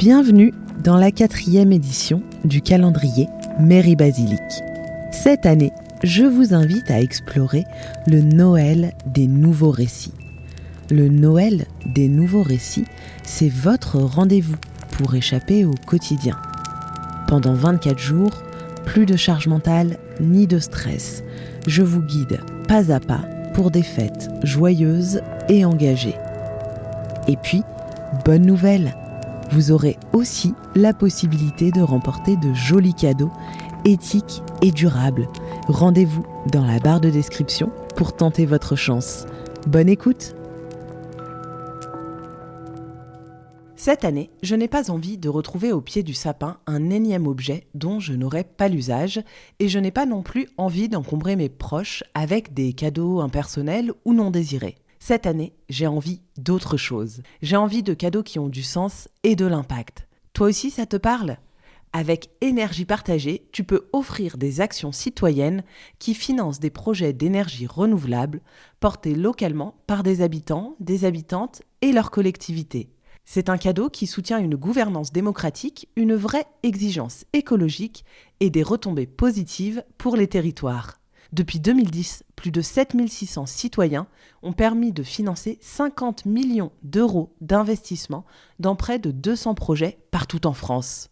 Bienvenue dans la 4e édition du calendrier Mairie Basilique. Cette année, je vous invite à explorer le Noël des nouveaux récits. Le Noël des nouveaux récits, c'est votre rendez-vous pour échapper au quotidien. Pendant 24 jours, plus de charge mentale ni de stress. Je vous guide pas à pas pour des fêtes joyeuses et engagées. Et puis, bonne nouvelle, vous aurez aussi la possibilité de remporter de jolis cadeaux éthiques et durables. Rendez-vous dans la barre de description pour tenter votre chance. Bonne écoute! Cette année, je n'ai pas envie de retrouver au pied du sapin un énième objet dont je n'aurais pas l'usage et je n'ai pas non plus envie d'encombrer mes proches avec des cadeaux impersonnels ou non désirés. Cette année, j'ai envie d'autre chose. J'ai envie de cadeaux qui ont du sens et de l'impact. Toi aussi, ça te parle ? Avec Énergie Partagée, tu peux offrir des actions citoyennes qui financent des projets d'énergie renouvelable portés localement par des habitants, des habitantes et leurs collectivités. C'est un cadeau qui soutient une gouvernance démocratique, une vraie exigence écologique et des retombées positives pour les territoires. Depuis 2010, plus de 7600 citoyens ont permis de financer 50 millions d'euros d'investissement dans près de 200 projets partout en France.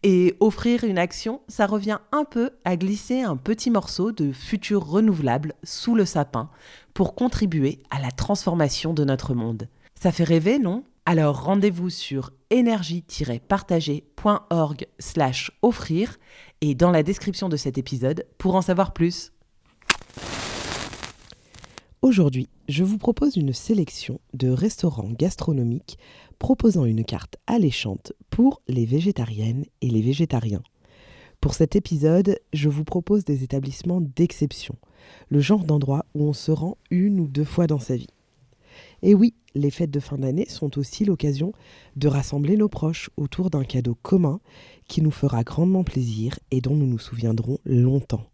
Et offrir une action, ça revient un peu à glisser un petit morceau de futur renouvelable sous le sapin pour contribuer à la transformation de notre monde. Ça fait rêver, non ? Alors rendez-vous sur énergie-partagée.org/offrir et dans la description de cet épisode pour en savoir plus. Aujourd'hui, je vous propose une sélection de restaurants gastronomiques proposant une carte alléchante pour les végétariennes et les végétariens. Pour cet épisode, je vous propose des établissements d'exception, le genre d'endroit où on se rend 1 ou 2 fois dans sa vie. Et oui, les fêtes de fin d'année sont aussi l'occasion de rassembler nos proches autour d'un cadeau commun qui nous fera grandement plaisir et dont nous nous souviendrons longtemps.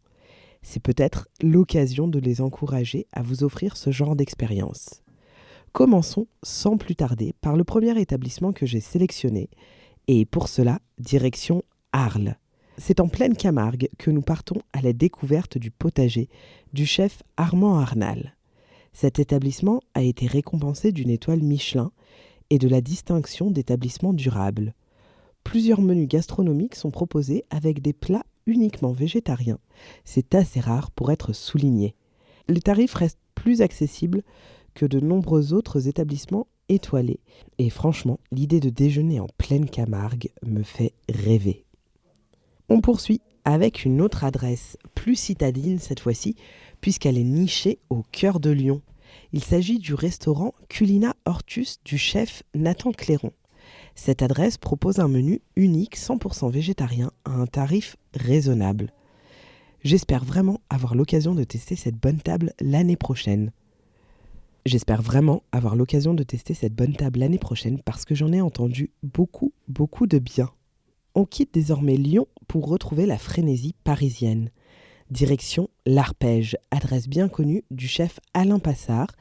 C'est peut-être l'occasion de les encourager à vous offrir ce genre d'expérience. Commençons sans plus tarder par le premier établissement que j'ai sélectionné et pour cela, direction Arles. C'est en pleine Camargue que nous partons à la découverte du potager du chef Armand Arnal. Cet établissement a été récompensé d'une étoile Michelin et de la distinction d'établissement durable. Plusieurs menus gastronomiques sont proposés avec des plats uniquement végétariens. C'est assez rare pour être souligné. Les tarifs restent plus accessibles que de nombreux autres établissements étoilés. Et franchement, l'idée de déjeuner en pleine Camargue me fait rêver. On poursuit avec une autre adresse, plus citadine cette fois-ci, puisqu'elle est nichée au cœur de Lyon. Il s'agit du restaurant Culina Hortus du chef Nathan Clairon. Cette adresse propose un menu unique 100% végétarien à un tarif raisonnable. J'espère vraiment avoir l'occasion de tester cette bonne table l'année prochaine. Parce que j'en ai entendu beaucoup de bien. On quitte désormais Lyon pour retrouver la frénésie parisienne. Direction l'Arpège, adresse bien connue du chef Alain Passard,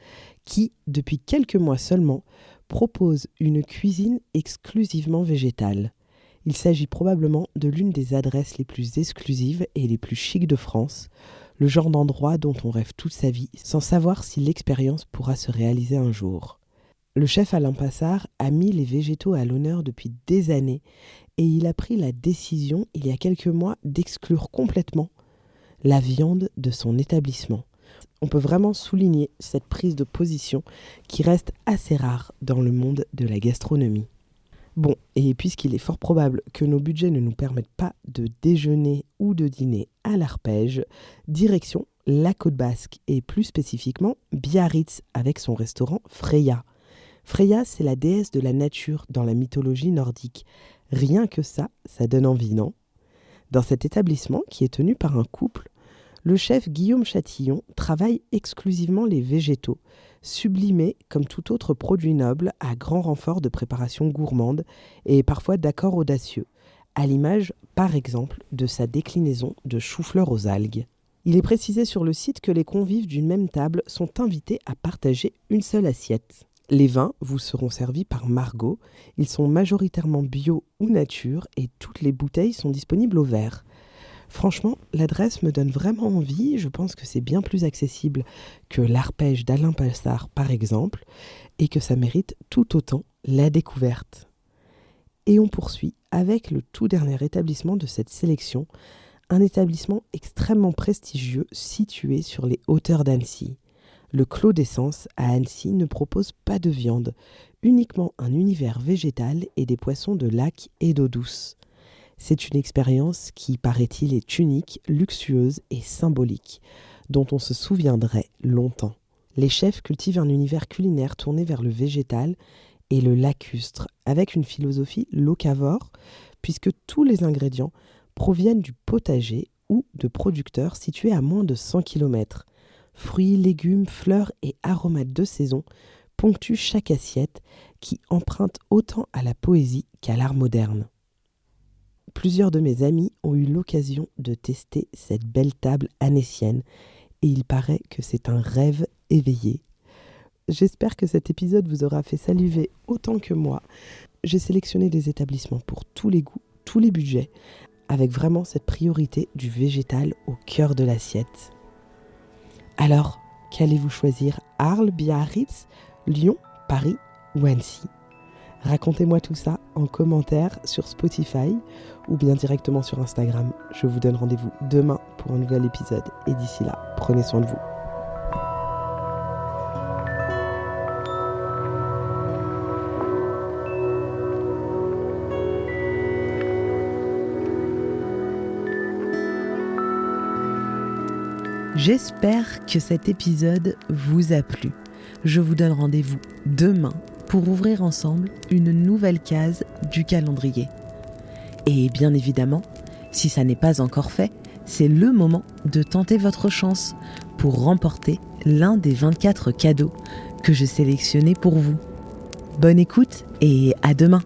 qui, depuis quelques mois seulement, propose une cuisine exclusivement végétale. Il s'agit probablement de l'une des adresses les plus exclusives et les plus chics de France, le genre d'endroit dont on rêve toute sa vie sans savoir si l'expérience pourra se réaliser un jour. Le chef Alain Passard a mis les végétaux à l'honneur depuis des années et il a pris la décision, il y a quelques mois, d'exclure complètement la viande de son établissement. On peut vraiment souligner cette prise de position qui reste assez rare dans le monde de la gastronomie. Bon, et puisqu'il est fort probable que nos budgets ne nous permettent pas de déjeuner ou de dîner à l'Arpège, direction la Côte Basque et plus spécifiquement Biarritz avec son restaurant Freya. Freya, c'est la déesse de la nature dans la mythologie nordique. Rien que ça donne envie, non ? Dans cet établissement, qui est tenu par un couple, le chef Guillaume Chatillon travaille exclusivement les végétaux, sublimés comme tout autre produit noble à grand renfort de préparation gourmande et parfois d'accords audacieux, à l'image, par exemple, de sa déclinaison de chou-fleur aux algues. Il est précisé sur le site que les convives d'une même table sont invités à partager une seule assiette. Les vins vous seront servis par Margot. Ils sont majoritairement bio ou nature et toutes les bouteilles sont disponibles au verre. Franchement, l'adresse me donne vraiment envie. Je pense que c'est bien plus accessible que l'Arpège d'Alain Passard par exemple et que ça mérite tout autant la découverte. Et on poursuit avec le tout dernier établissement de cette sélection, un établissement extrêmement prestigieux situé sur les hauteurs d'Annecy. Le Clos d'Essence à Annecy ne propose pas de viande, uniquement un univers végétal et des poissons de lac et d'eau douce. C'est une expérience qui, paraît-il, est unique, luxueuse et symbolique, dont on se souviendrait longtemps. Les chefs cultivent un univers culinaire tourné vers le végétal et le lacustre, avec une philosophie locavore, puisque tous les ingrédients proviennent du potager ou de producteurs situés à moins de 100 km. Fruits, légumes, fleurs et aromates de saison ponctuent chaque assiette qui emprunte autant à la poésie qu'à l'art moderne. Plusieurs de mes amis ont eu l'occasion de tester cette belle table annécienne et il paraît que c'est un rêve éveillé. J'espère que cet épisode vous aura fait saliver autant que moi. J'ai sélectionné des établissements pour tous les goûts, tous les budgets, avec vraiment cette priorité du végétal au cœur de l'assiette. Alors, qu'allez-vous choisir? Arles, Biarritz, Lyon, Paris ou Annecy? Racontez-moi tout ça en commentaire sur Spotify ou bien directement sur Instagram. Je vous donne rendez-vous demain pour un nouvel épisode et d'ici là, prenez soin de vous. J'espère que cet épisode vous a plu. Je vous donne rendez-vous demain pour ouvrir ensemble une nouvelle case du calendrier. Et bien évidemment, si ça n'est pas encore fait, c'est le moment de tenter votre chance pour remporter l'un des 24 cadeaux que j'ai sélectionnés pour vous. Bonne écoute et à demain!